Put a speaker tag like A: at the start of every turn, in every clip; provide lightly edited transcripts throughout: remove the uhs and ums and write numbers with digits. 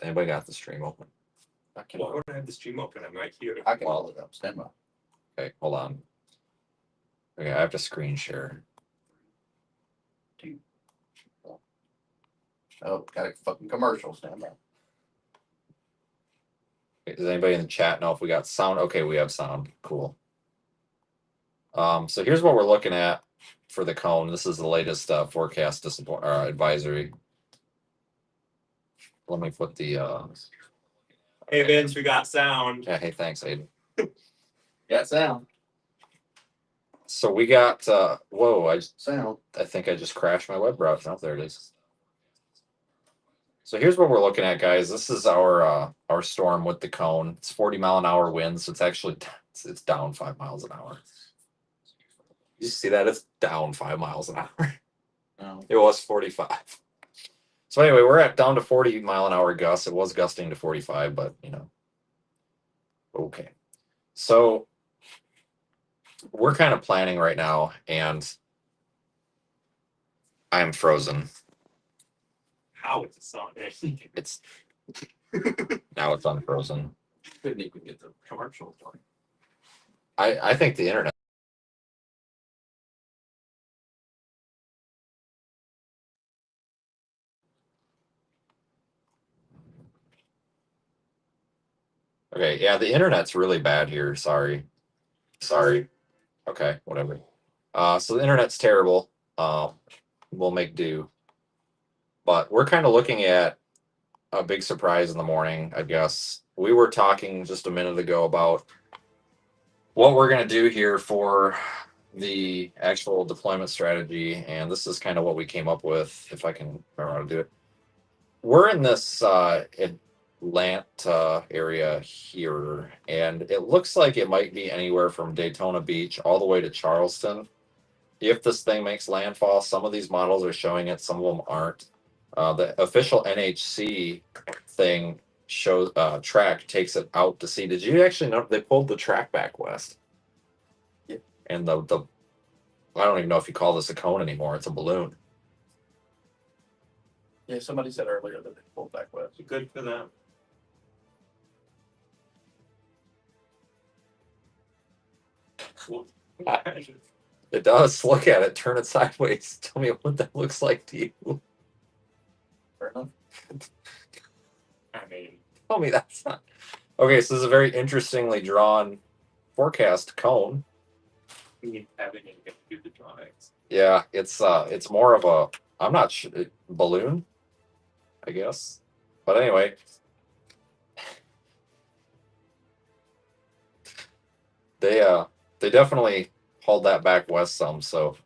A: Anybody got the stream open?
B: I can. Well, I have the stream open. I'm right here.
C: I can hold it up. Stand by.
A: Okay, hold on. Okay, I have to screen share.
C: Oh, got a fucking commercial. Stand by.
A: Okay, does anybody in the chat know if we got sound? Okay, we have sound. Cool. So here's what we're looking at for the cone. This is the latest forecast advisory. Let me put the.
B: Hey Vince, we got sound.
A: Yeah. Hey, thanks, Aiden.
C: Got sound.
A: So we got. Whoa!
C: Sound.
A: I think I just crashed my web browser. Oh, there it is. So here's what we're looking at, guys. This is our storm with the cone. It's 40-mile-an-hour winds. So it's actually it's down 5 miles an hour. You see that? It's down 5 miles an hour.
C: Oh.
A: It was 45. So anyway, we're at down to 40-mile-an-hour gusts. It was gusting to 45, but you know. Okay. So we're kind of planning right now, and I'm frozen.
B: How is the sound?
A: It's now it's unfrozen.
C: Couldn't even get the commercial going.
A: I think the internet. Okay, yeah, the internet's really bad here. Sorry. Okay, whatever. So the internet's terrible. We'll make do. But we're kind of looking at a big surprise in the morning, I guess. We were talking just a minute ago about what we're going to do here for the actual deployment strategy, and this is kind of what we came up with, if I can remember how to do it. We're in this Atlanta area here, and it looks like it might be anywhere from Daytona Beach all the way to Charleston. If this thing makes landfall, some of these models are showing it, some of them aren't. The official NHC thing shows track takes it out to sea. Did you actually know they pulled the track back west?
C: Yeah.
A: And the I don't even know if you call this a cone anymore. It's a balloon.
C: Yeah, somebody said earlier that they pulled back west.
B: Good for them.
A: It does. Look at it. Turn it sideways. Tell me what that looks like to you.
C: Fair enough.
B: I mean,
A: Tell me that's not. Okay, so this is a very interestingly drawn forecast cone.
B: we need having to do the drawings.
A: Yeah, it's more of a I'm not sure balloon, I guess. But anyway, they definitely hauled that back west some, so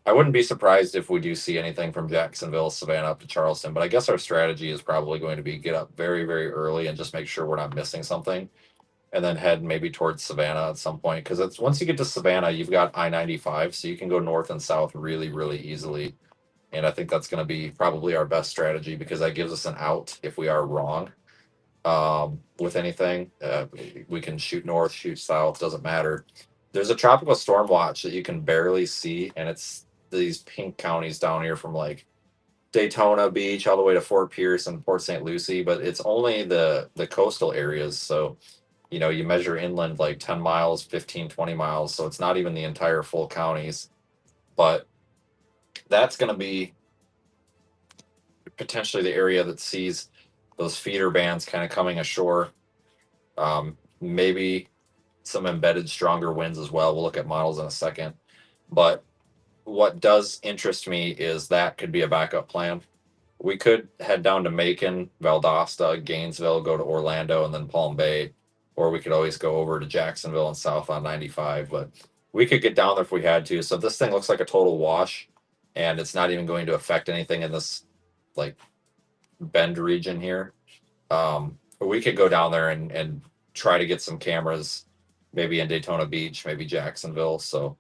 A: I wouldn't be surprised if we do see anything from Jacksonville, Savannah up to Charleston, but I guess our strategy is probably going to be get up very, very early and just make sure we're not missing something, and then head maybe towards Savannah at some point, because it's once you get to Savannah, you've got I-95, so you can go north and south really, really easily, and I think that's going to be probably our best strategy because that gives us an out if we are wrong with anything. We can shoot north, shoot south, doesn't matter. There's a tropical storm watch that you can barely see, and it's these pink counties down here from like Daytona Beach all the way to Fort Pierce and Port St. Lucie, but it's only the coastal areas. So, you know, you measure inland like 10 miles, 15, 20 miles. So it's not even the entire full counties, but that's going to be potentially the area that sees those feeder bands kind of coming ashore. Maybe some embedded stronger winds as well. We'll look at models in a second. But what does interest me is that could be a backup plan. We could head down to Macon, Valdosta, Gainesville, go to Orlando, and then Palm Bay. Or we could always go over to Jacksonville and south on 95. But we could get down there if we had to. So this thing looks like a total wash, and it's not even going to affect anything in this like Bend region here. We could go down there and try to get some cameras, maybe in Daytona Beach, maybe Jacksonville. So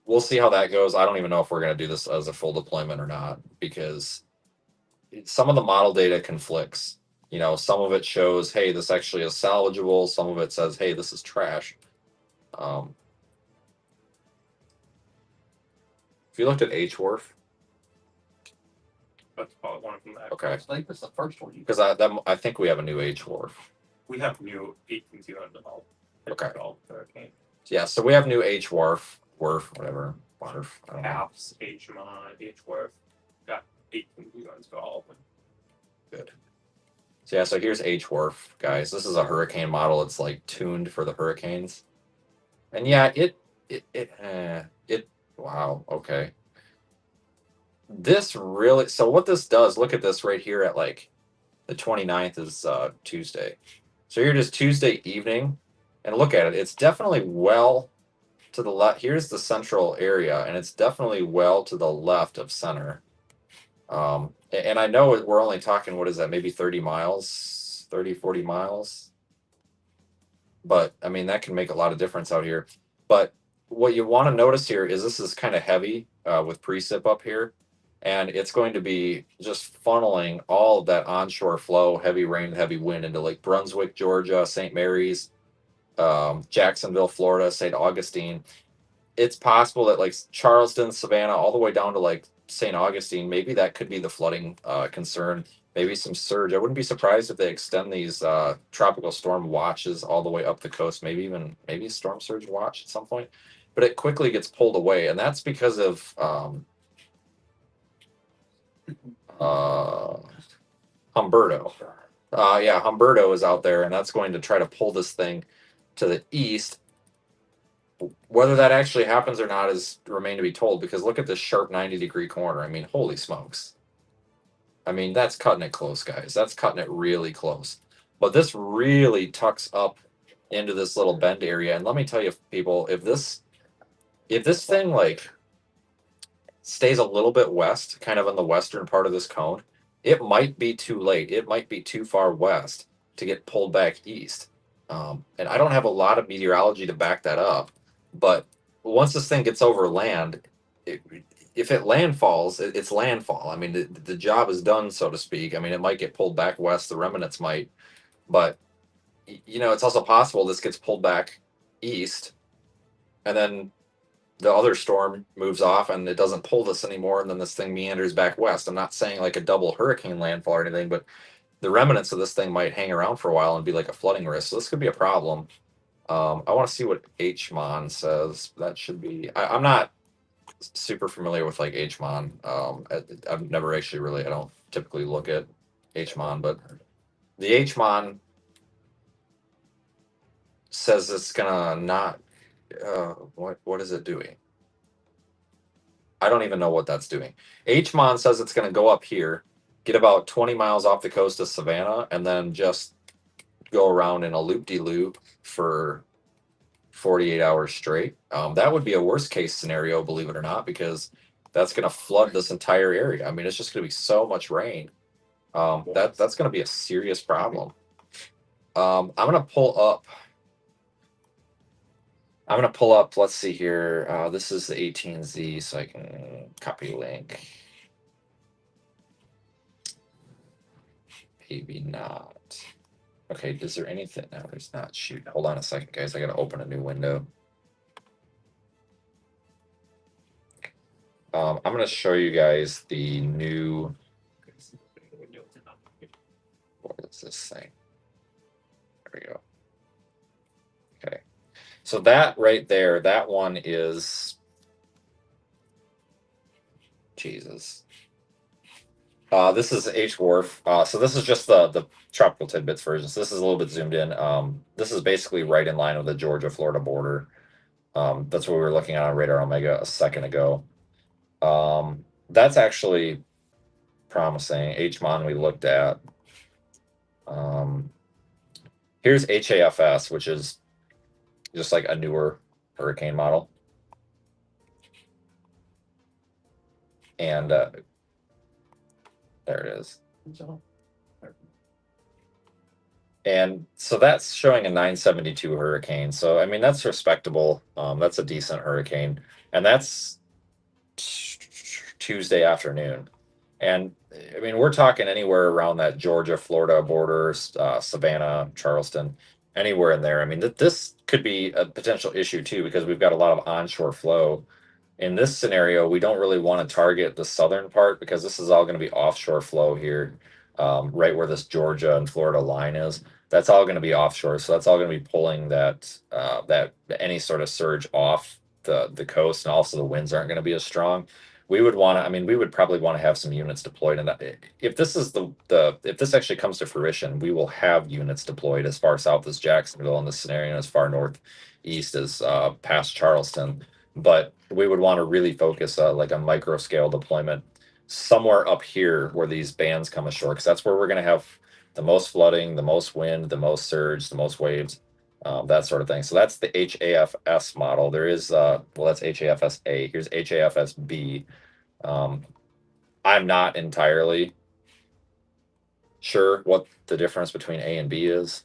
A: we'll see how that goes. I don't even know if we're going to do this as a full deployment or not, because some of the model data conflicts. You know, some of it shows, hey, this actually is salvageable. Some of it says, hey, this is trash. If you looked at Hwarf,
B: Let's call it one of them back.
A: Okay.
C: I think that's the first one.
A: Because I think we have a new H Wharf.
B: We have new 1800 developed.
A: Okay.
B: Hurricane.
A: Yeah, so we have new H Wharf, whatever, Wharf. I don't know.
B: Halves, Hmon, Hworth. Got 1800 developed.
A: Good. So yeah, so here's H Wharf, guys. This is a hurricane model. It's like tuned for the hurricanes. And yeah, it wow, okay. This really, so what this does, look at this right here at like the 29th is Tuesday. So here it is Tuesday evening, and look at it. It's definitely well to the left. Here's the central area, and it's definitely well to the left of center. And I know we're only talking, what is that, maybe 30 miles, 30, 40 miles. But I mean, that can make a lot of difference out here. But what you want to notice here is this is kind of heavy with precip up here. And it's going to be just funneling all of that onshore flow, heavy rain, heavy wind into Lake Brunswick, Georgia, St. Mary's, Jacksonville, Florida, St. Augustine. It's possible that like Charleston, Savannah, all the way down to like St. Augustine, maybe that could be the flooding concern. Maybe some surge. I wouldn't be surprised if they extend these tropical storm watches all the way up the coast. Maybe a storm surge watch at some point. But it quickly gets pulled away, and that's because of Humberto. Yeah, Humberto is out there, and that's going to try to pull this thing to the east. Whether that actually happens or not is remain to be told, because look at this sharp 90-degree corner. I mean, holy smokes. I mean, that's cutting it close, guys. That's cutting it really close. But this really tucks up into this little bend area. And let me tell you, people, if this thing like stays a little bit west, kind of in the western part of this cone, it might be too late. It might be too far west to get pulled back east. And I don't have a lot of meteorology to back that up. But once this thing gets over land, if it landfalls, it's landfall. I mean, the job is done, so to speak. I mean, it might get pulled back west. The remnants might. But, it's also possible this gets pulled back east. And then the other storm moves off and it doesn't pull this anymore, and then this thing meanders back west. I'm not saying like a double hurricane landfall or anything, but the remnants of this thing might hang around for a while and be like a flooding risk. So this could be a problem. I want to see what Hmon says. That should be. I'm not super familiar with like Hmon. I've never actually really. I don't typically look at Hmon, but the Hmon says it's gonna not. What is it doing? I don't even know what that's doing. Hmon says it's going to go up here, get about 20 miles off the coast of Savannah, and then just go around in a loop-de-loop for 48 hours straight. That would be a worst case scenario, believe it or not, because that's going to flood this entire area. I mean, it's just going to be so much rain. That's going to be a serious problem. I'm going to pull up. Let's see here. This is the 18Z, so I can copy link. Maybe not. Okay, is there anything? No, there's not. Shoot, hold on a second, guys. I got to open a new window. I'm going to show you guys the new. What is this thing? There we go. Okay. So that right there, that one is. Jesus. This is H Wharf. So this is just the tropical tidbits version. So this is a little bit zoomed in. This is basically right in line with the Georgia-Florida border. That's what we were looking at on Radar Omega a second ago. That's actually promising. Hmon we looked at. Here's HAFS, which is just like a newer hurricane model. And there it is. And so that's showing a 972 hurricane. So, I mean, that's respectable. That's a decent hurricane. And that's Tuesday afternoon. And, I mean, we're talking anywhere around that Georgia, Florida border, Savannah, Charleston, anywhere in there. I mean, this could be a potential issue, too, because we've got a lot of onshore flow In this scenario, we don't really want to target the southern part because this is all going to be offshore flow here, right where this Georgia and Florida line is. That's all going to be offshore, so that's all going to be pulling that any sort of surge off the coast, and also the winds aren't going to be as strong. We would want to, I mean, we would probably want to have some units deployed, and if this is the if this actually comes to fruition, we will have units deployed as far south as Jacksonville in this scenario, and as far northeast as past Charleston. But we would want to really focus like a micro scale deployment somewhere up here where these bands come ashore, because that's where we're going to have the most flooding, the most wind, the most surge, the most waves, that sort of thing. So that's the HAFS model. There is well, that's HAFS-A. Here's HAFS-B. I'm not entirely sure what the difference between A and B is.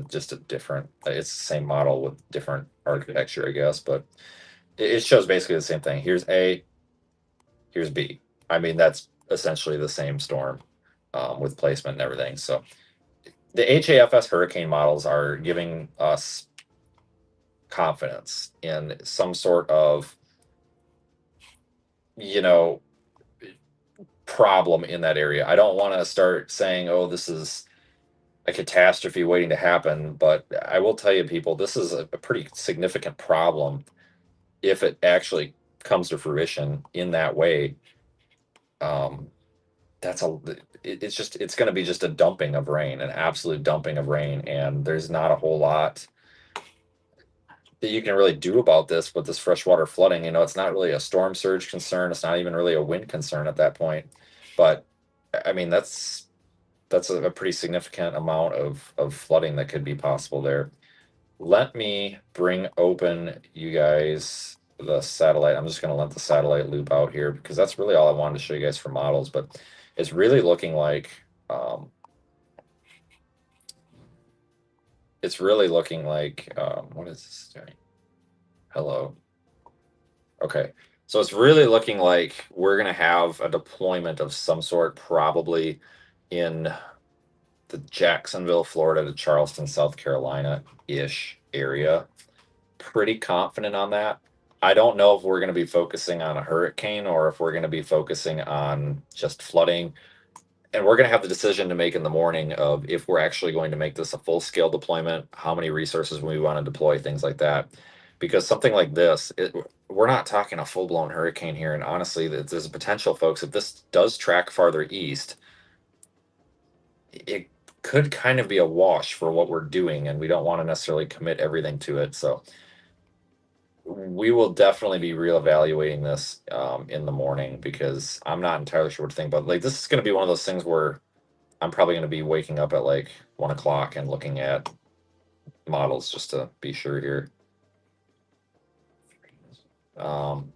A: Just a different. It's the same model with different architecture, I guess, but it shows basically the same thing. Here's A, here's B. I mean, that's essentially the same storm with placement and everything. So the HAFS hurricane models are giving us confidence in some sort of, you know, problem in that area. I don't want to start saying, oh, this is a catastrophe waiting to happen, but I will tell you, people, this is a pretty significant problem if it actually comes to fruition in that way. That's it's going to be just a dumping of rain, an absolute dumping of rain, and there's not a whole lot that you can really do about this with this freshwater flooding. It's not really a storm surge concern. It's not even really a wind concern at that point. But I mean, that's a pretty significant amount of flooding that could be possible there. Let me bring open you guys the satellite. I'm just going to let the satellite loop out here because that's really all I wanted to show you guys for models. But it's really looking like what is this doing? Hello. Okay. So it's really looking like we're going to have a deployment of some sort, probably in the Jacksonville, Florida to Charleston, South Carolina ish area. Pretty confident on that. I don't know if we're going to be focusing on a hurricane or if we're going to be focusing on just flooding. And we're going to have the decision to make in the morning of if we're actually going to make this a full scale deployment, how many resources we want to deploy, things like that. Because something like this, we're not talking a full blown hurricane here. And honestly, there's a potential, folks, if this does track farther east, it could kind of be a wash for what we're doing. And we don't want to necessarily commit everything to it. So we will definitely be reevaluating this in the morning because I'm not entirely sure what to think. But like, this is going to be one of those things where I'm probably going to be waking up at like 1 o'clock and looking at models just to be sure here.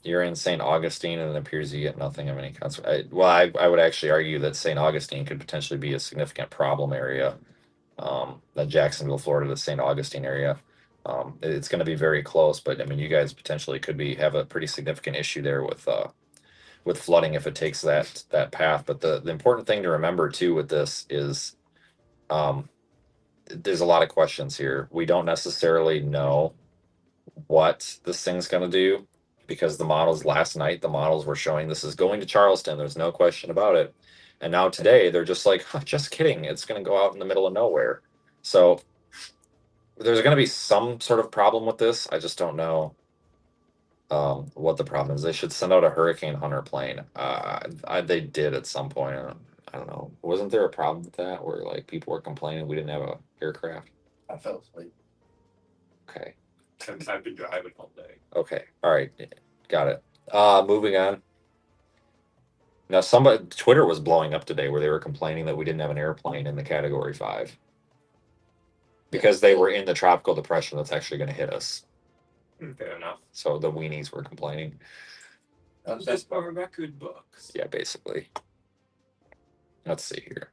A: You're in St. Augustine, and it appears you get nothing of any consequence. I would actually argue that St. Augustine could potentially be a significant problem area. The Jacksonville, Florida, the St. Augustine area. It's going to be very close, but I mean, you guys potentially could have a pretty significant issue there with flooding if it takes that path. But the important thing to remember too with this is, there's a lot of questions here. We don't necessarily know what this thing's going to do because the models were showing this is going to Charleston. There's no question about it. And now today they're just like, huh, just kidding. It's going to go out in the middle of nowhere. So there's going to be some sort of problem with this. I just don't know what the problem is. They should send out a hurricane hunter plane. They did at some point. I don't know. Wasn't there a problem with that where like people were complaining we didn't have a aircraft?
C: I fell asleep.
A: Okay.
B: Since I've been driving all day.
A: Okay. All right. Got it. Moving on. Now, Twitter was blowing up today where they were complaining that we didn't have an airplane in the Category 5 because they were in the tropical depression that's actually going to hit us.
B: Fair enough.
A: So the weenies were complaining.
B: That's for record books.
A: Yeah, basically. Let's see here.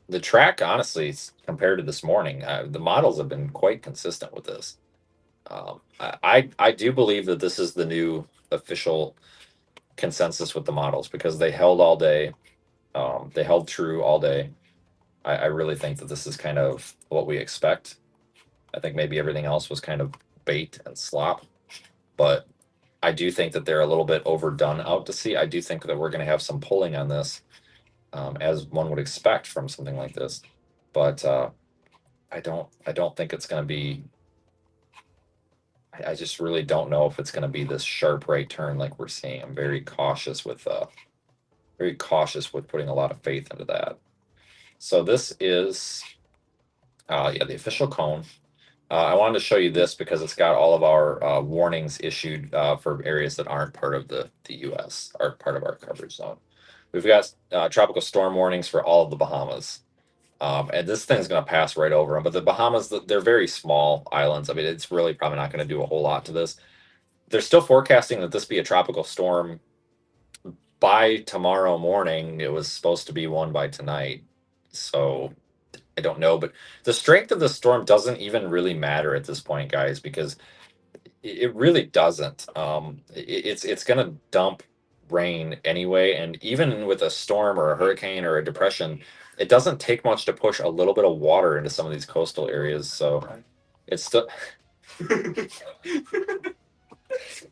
A: The track, honestly, compared to this morning, the models have been quite consistent with this. I do believe that this is the new official consensus with the models because they held all day. They held true all day. I really think that this is kind of what we expect. I think maybe everything else was kind of bait and slop, but I do think that they're a little bit overdone out to sea. I do think that we're going to have some pulling on this, as one would expect from something like this, but I don't think it's going to be. I just really don't know if it's going to be this sharp right turn like we're seeing. I'm very cautious with putting a lot of faith into that. So this is, yeah, the official cone. I wanted to show you this because it's got all of our warnings issued for areas that aren't part of the U.S. or part of our coverage zone. We've got tropical storm warnings for all of the Bahamas. And this thing's going to pass right over them. But the Bahamas, they're very small islands. I mean, it's really probably not going to do a whole lot to this. They're still forecasting that this be a tropical storm by tomorrow morning. It was supposed to be one by tonight. So I don't know. But the strength of the storm doesn't even really matter at this point, guys, because it really doesn't. It's going to dump rain anyway. And even with a storm or a hurricane or a depression, it doesn't take much to push a little bit of water into some of these coastal areas. So it's still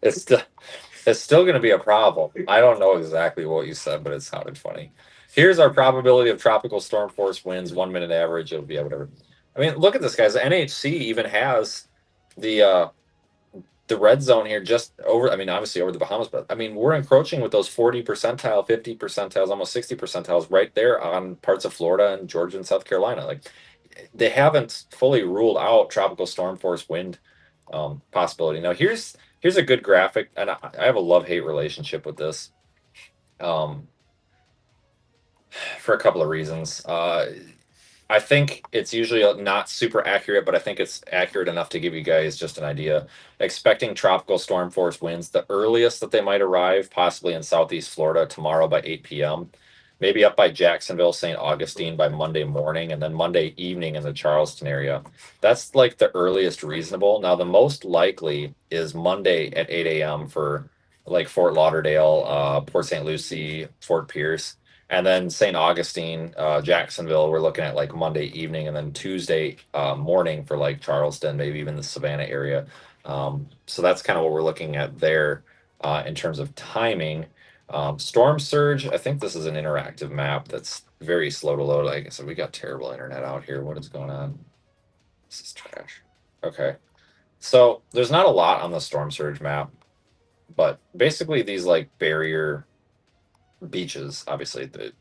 A: it's still it's still going to be a problem. I don't know exactly what you said, but it sounded funny. Here's our probability of tropical storm force winds, 1 minute average. It'll be whatever. I mean, look at this, guys. The NHC even has the red zone here just over. I mean, obviously over the Bahamas, but I mean, we're encroaching with those 40 percentile, 50 percentiles, almost 60 percentiles right there on parts of Florida and Georgia and South Carolina. Like, they haven't fully ruled out tropical storm force wind possibility. Now, here's a good graphic, and I have a love-hate relationship with this, for a couple of reasons. I think it's usually not super accurate, but I think it's accurate enough to give you guys just an idea. Expecting tropical storm force winds, the earliest that they might arrive, possibly in southeast Florida tomorrow by 8 p.m., maybe up by Jacksonville, St. Augustine by Monday morning, and then Monday evening in the Charleston area. That's like the earliest reasonable. Now, the most likely is Monday at 8 a.m. for like Fort Lauderdale, Port St. Lucie, Fort Pierce. And then St. Augustine, Jacksonville, we're looking at like Monday evening, and then Tuesday morning for like Charleston, maybe even the Savannah area. So that's kind of what we're looking at there in terms of timing. Storm surge, I think this is an interactive map that's very slow to load. Like I said, we got terrible internet out here. What is going on? This is trash. Okay. So there's not a lot on the storm surge map, but basically these like barrier beaches, obviously, that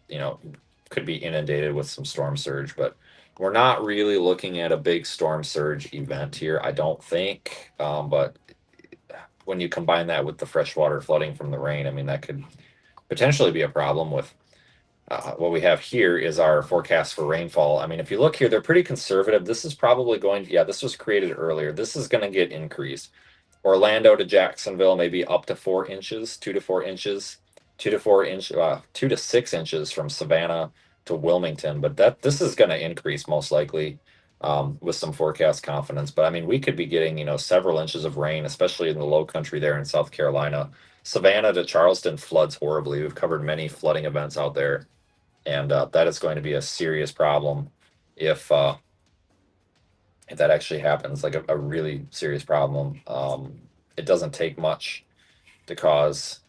A: could be inundated with some storm surge, but we're not really looking at a big storm surge event here, I don't think. But when you combine that with the freshwater flooding from the rain, I mean, that could potentially be a problem with what we have here is our forecast for rainfall. I mean, if you look here, they're pretty conservative. This is probably going to, yeah, this was created earlier. This is going to get increased. Orlando to Jacksonville, maybe up to 4 inches, 2 to 4 inches, 2 to 6 inches from Savannah to Wilmington. But this is going to increase most likely with some forecast confidence. But I mean, we could be getting several inches of rain, especially in the low country there in South Carolina. Savannah to Charleston floods horribly. We've covered many flooding events out there, and that is going to be a serious problem if that actually happens, like a really serious problem. It doesn't take much to cause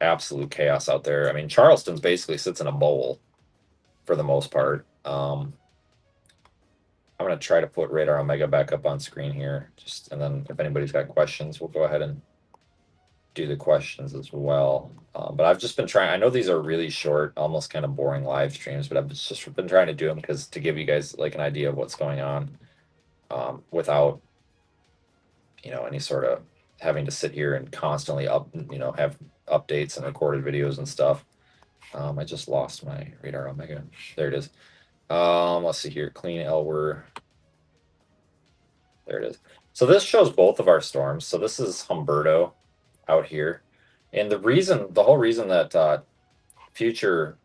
A: absolute chaos out there. I mean, Charleston's basically sits in a bowl for the most part. I'm going to try to put Radar Omega back up on screen here, and then if anybody's got questions, we'll go ahead and do the questions as well. But I've just been trying. I know these are really short, almost kind of boring live streams, but I've just been trying to do them to give you guys like an idea of what's going on, without any sort of having to sit here and constantly have updates and recorded videos and stuff. I just lost my Radar Omega. There it is. Let's see here. Clean Elwer. There it is. So this shows both of our storms. So this is Humberto out here. And the whole reason that future,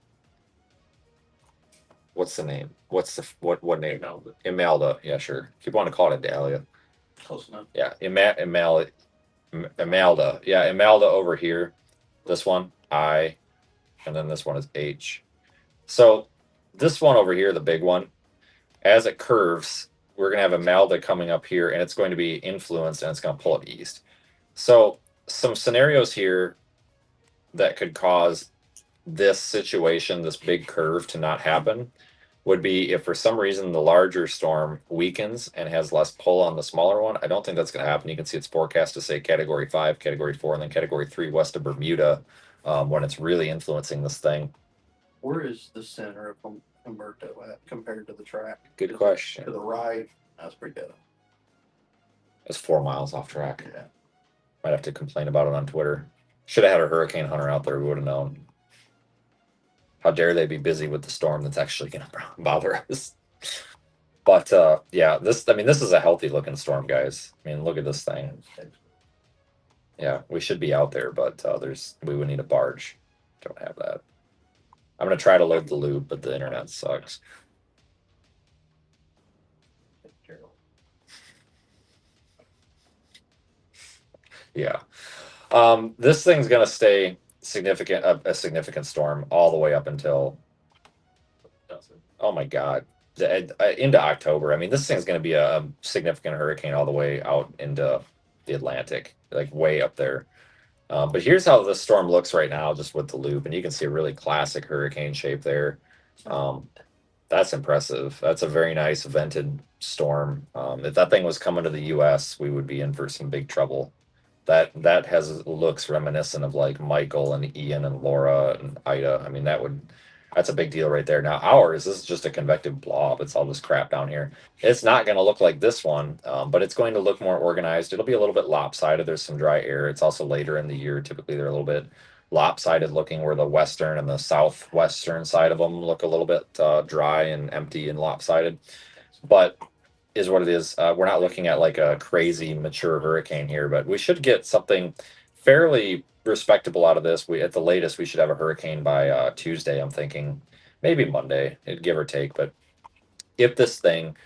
A: what's the name? What name?
B: Imelda.
A: Imelda. Yeah, sure. Keep wanting to call it Dahlia.
C: Close enough.
A: Yeah, Imelda. Yeah, Imelda over here. This one, I, and then this one is H. So this one over here, the big one, as it curves, we're going to have Imelda coming up here, and it's going to be influenced, and it's going to pull it east. So some scenarios here that could cause this situation, this big curve, to not happen would be if for some reason the larger storm weakens and has less pull on the smaller one. I don't think that's going to happen. You can see it's forecast to say category 5, category 4, and then category 3 west of Bermuda when it's really influencing this thing.
C: Where is the center of Humberto at compared to the track?
A: Good
C: To the
A: question.
C: right, that's pretty good.
A: It's 4 miles off track.
C: Yeah.
A: Might have to complain about it on Twitter. Should have had a hurricane hunter out there. We would have known. How dare they be busy with the storm that's actually going to bother us? But yeah, this is a healthy looking storm, guys. I mean, look at this thing. Yeah, we should be out there, but we would need a barge. Don't have that. I'm gonna try to load the loop, but the internet sucks. Yeah. This thing's gonna stay significant, a significant storm all the way up until, oh my God, into October. I mean, this thing's gonna be a significant hurricane all the way out into the Atlantic, like way up there. But here's how the storm looks right now, just with the loop, and you can see a really classic hurricane shape there. That's impressive. That's a very nice vented storm. If that thing was coming to the U.S., we would be in for some big trouble. That has looks reminiscent of like Michael and Ian and Laura and Ida. I mean, that's a big deal right there. Now ours, this is just a convective blob. It's all this crap down here. It's not going to look like this one, but it's going to look more organized. It'll be a little bit lopsided. There's some dry air. It's also later in the year. Typically, they're a little bit lopsided looking, where the western and the southwestern side of them look a little bit dry and empty and lopsided. But is what it is. We're not looking at like a crazy mature hurricane here, but we should get something fairly respectable out of this. We, at the latest, we should have a hurricane by Tuesday. I'm thinking maybe Monday, give or take. But if this thing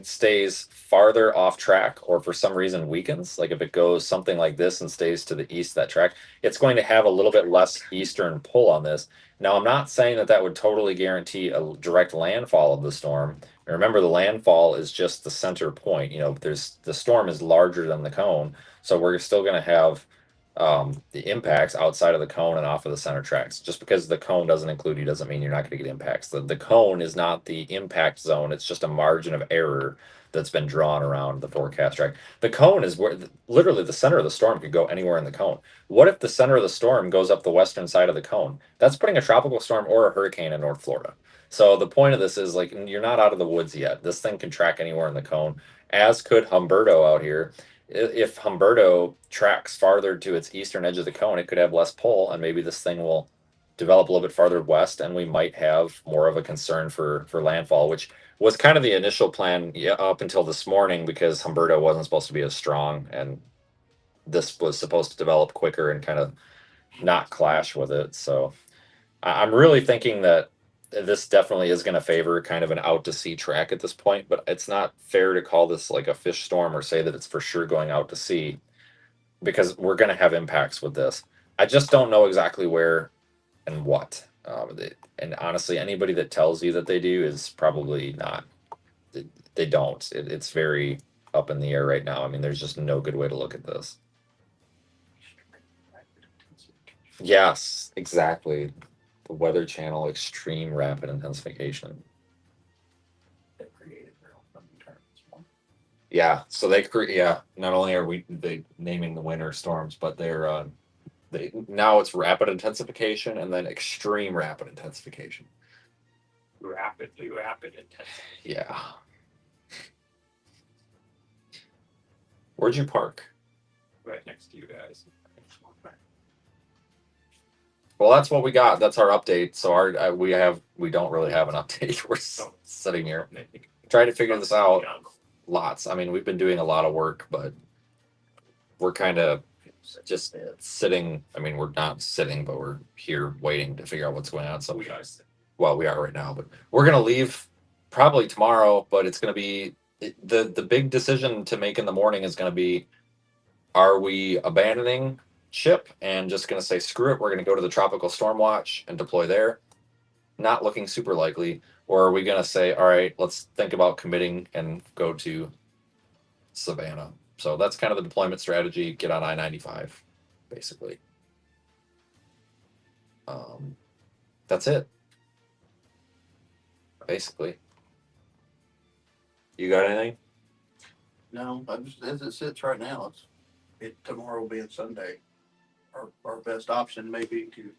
A: stays farther off track, or for some reason weakens, like if it goes something like this and stays to the east of that track, it's going to have a little bit less eastern pull on this. Now, I'm not saying that would totally guarantee a direct landfall of the storm. Remember, the landfall is just the center point. The storm is larger than the cone, so we're still going to have the impacts outside of the cone and off of the center tracks. Just because the cone doesn't include you doesn't mean you're not going to get impacts. The cone is not the impact zone. It's just a margin of error that's been drawn around the forecast track. The cone is where literally the center of the storm could go anywhere in the cone. What if the center of the storm goes up the western side of the cone? That's putting a tropical storm or a hurricane in North Florida. So the point of this is, like, you're not out of the woods yet. This thing can track anywhere in the cone, as could Humberto out here. If Humberto tracks farther to its eastern edge of the cone, it could have less pull, and maybe this thing will develop a little bit farther west, and we might have more of a concern for landfall, which was kind of the initial plan, up until this morning, because Humberto wasn't supposed to be as strong, and this was supposed to develop quicker and kind of not clash with it. So I'm really thinking that this definitely is going to favor kind of an out to sea track at this point, but it's not fair to call this like a fish storm or say that it's for sure going out to sea, because we're going to have impacts with this. I just don't know exactly where and what. And honestly, anybody that tells you that they do is probably not. They don't. It's very up in the air right now. I mean, there's just no good way to look at this. Yes, exactly. The Weather Channel extreme rapid intensification.
C: They created their own terms.
A: Yeah, so not only are they naming the winter storms, but now it's rapid intensification and then extreme rapid intensification.
B: Rapidly rapid intense.
A: Yeah. Where'd you park?
B: Right next to you guys.
A: Well, that's what we got. That's our update. So we don't really have an update. We're sitting here trying to figure this out. Lots. I mean, we've been doing a lot of work, but we're kind of just sitting. I mean, we're not sitting, but we're here waiting to figure out what's going on. So we are right now, but we're gonna leave probably tomorrow. But it's gonna be the big decision to make in the morning is gonna be: are we abandoning ship and just gonna say screw it? We're gonna go to the tropical storm watch and deploy there, not looking super likely, or are we going to say, all right, let's think about committing and go to Savannah? So that's kind of the deployment strategy. Get on I-95, basically. That's it. Basically. You got anything?
C: No, as it sits right now, tomorrow being Sunday, our best option may be to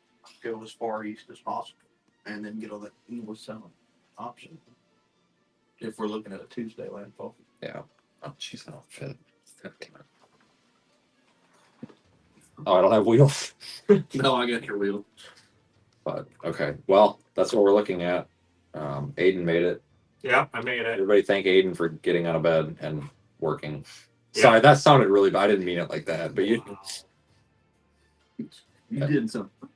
C: go as far east as possible and then get on the north south option. If we're looking at a Tuesday landfall.
A: Yeah. Oh, jeez, I don't fit. Oh, I don't have wheels.
C: No, I got your wheel.
A: But okay, well, that's what we're looking at. Aiden made it.
B: Yeah, I made it.
A: Everybody thank Aiden for getting out of bed and working.
B: Yeah.
A: Sorry, that sounded really bad. I didn't mean it like that. But you
C: did something.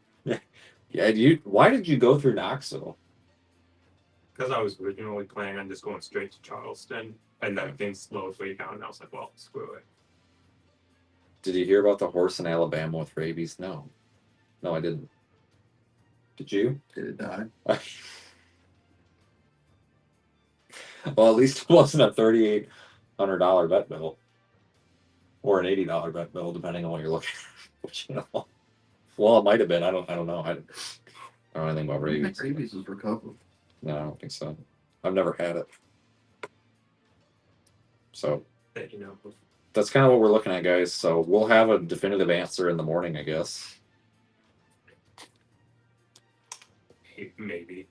A: yeah, why did you go through Knoxville?
B: Because I was originally planning on just going straight to Charleston, and then things slowed way down, and I was like, well, screw it.
A: Did you hear about the horse in Alabama with rabies? No. No, I didn't. Did you?
C: Did it die?
A: Well, at least it wasn't a $3,800 vet bill. Or an $80 vet bill, depending on what you're looking at. Well, it might have been. I don't know. I don't know anything about rabies.
C: Rabies is recovered.
A: No, I don't think so. I've never had it. So
B: That, you know,
A: that's kind of what we're looking at, guys. So we'll have a definitive answer in the morning, I guess.
B: maybe.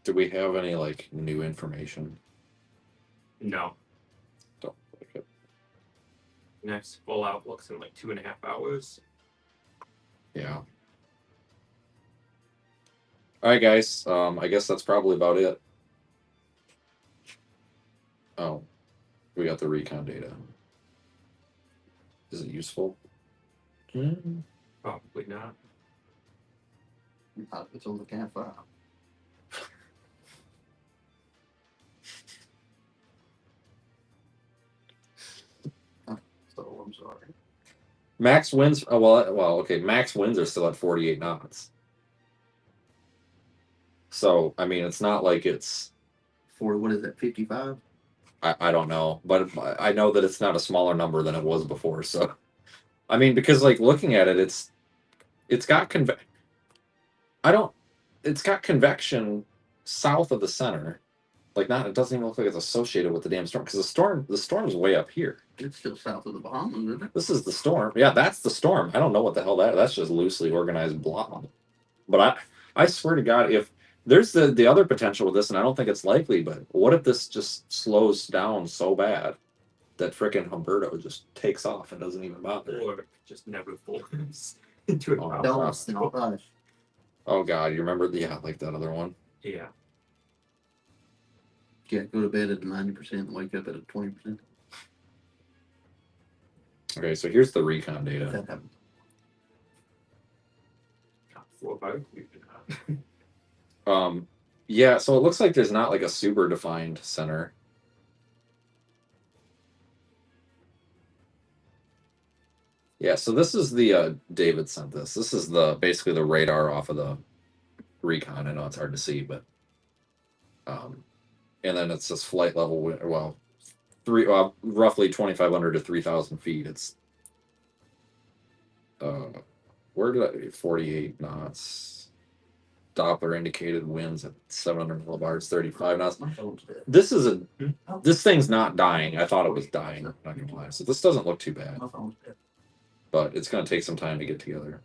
A: Do we have any like new information?
B: No.
A: Don't like it.
B: Next full outlook's in like 2.5 hours.
A: Yeah. All right, guys. I guess that's probably about it. Oh, we got the recon data. Is it useful?
B: Probably not.
C: It's on the campfire. So I'm sorry.
A: Max winds. Oh, well, okay. Max winds are still at 48 knots. So I mean, it's not like it's.
C: For what is that? 55.
A: I don't know, but I know that it's not a smaller number than it was before. So, I mean, because like looking at it, it's got It's got convection south of the center. Like not, it doesn't even look like it's associated with the damn storm because the storm's way up here.
C: It's still south of the Bahamas, isn't it?
A: This is the storm. Yeah, that's the storm. I don't know what the hell that's just loosely organized blob. But I swear to God, if there's the other potential with this, and I don't think it's likely, but what if this just slows down so bad that frickin' Humberto just takes off and doesn't even bother?
B: Or just never forms into a
A: Oh,
B: problem.
A: Oh God, you remember like that other one?
B: Yeah.
C: Can't go to bed at 90% and wake up at a 20%.
A: Okay, so here's the recon data.
C: That happens.
B: 4 or 5 weeks.
A: Yeah, so it looks like there's not like a super defined center. Yeah, so this is the David sent this. This is basically the radar off of the recon. I know it's hard to see, but and then it's this flight level. Well, roughly 2,500 to 3,000 feet. It's where did 48 knots. Doppler indicated winds at 700 millibars, 35 knots. This is this thing's not dying. I thought it was dying. Not gonna lie. So this doesn't look too bad. But it's gonna take some time to get together.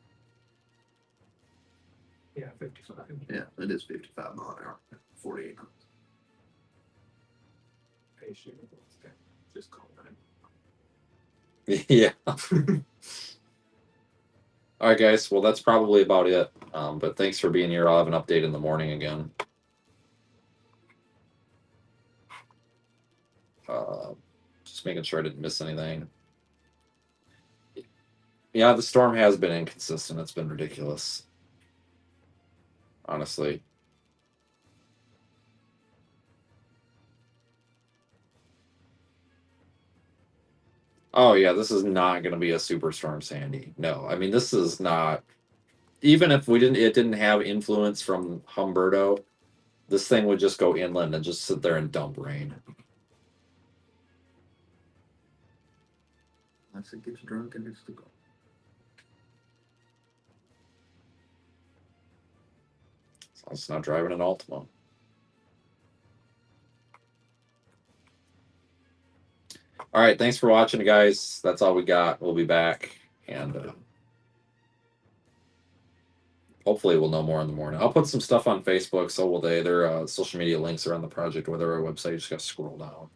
B: Yeah, 55.
C: Yeah, it is 55 mile an hour. 48 knots.
B: Patient. Just call 9.
A: Yeah. All right, guys. Well, that's probably about it. But thanks for being here. I'll have an update in the morning again. Just making sure I didn't miss anything. Yeah, the storm has been inconsistent. It's been ridiculous. Honestly. Oh yeah, this is not going to be a superstorm Sandy. No, I mean this is not. Even if it didn't have influence from Humberto, this thing would just go inland and just sit there and dump rain.
C: Once it gets drunk and it's to go.
A: It's not driving an Altima. All right, thanks for watching, guys. That's all we got. We'll be back, and hopefully we'll know more in the morning. I'll put some stuff on Facebook, so will they. Their social media links are on the project or their website. You just got to scroll down.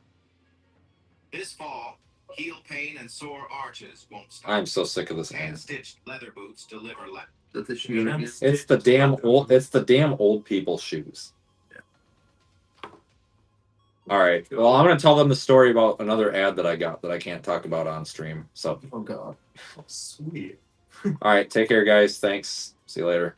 D: This fall, heel pain and sore arches won't stop.
A: I'm so sick of this ad.
D: Hand-stitched leather boots deliver less.
C: That the shoe again.
A: It's the damn old. It's the damn old people shoes. All right. Well, I'm going to tell them the story about another ad that I got that I can't talk about on stream. So,
C: Oh God.
B: Sweet.
A: all right. Take care, guys. Thanks. See you later.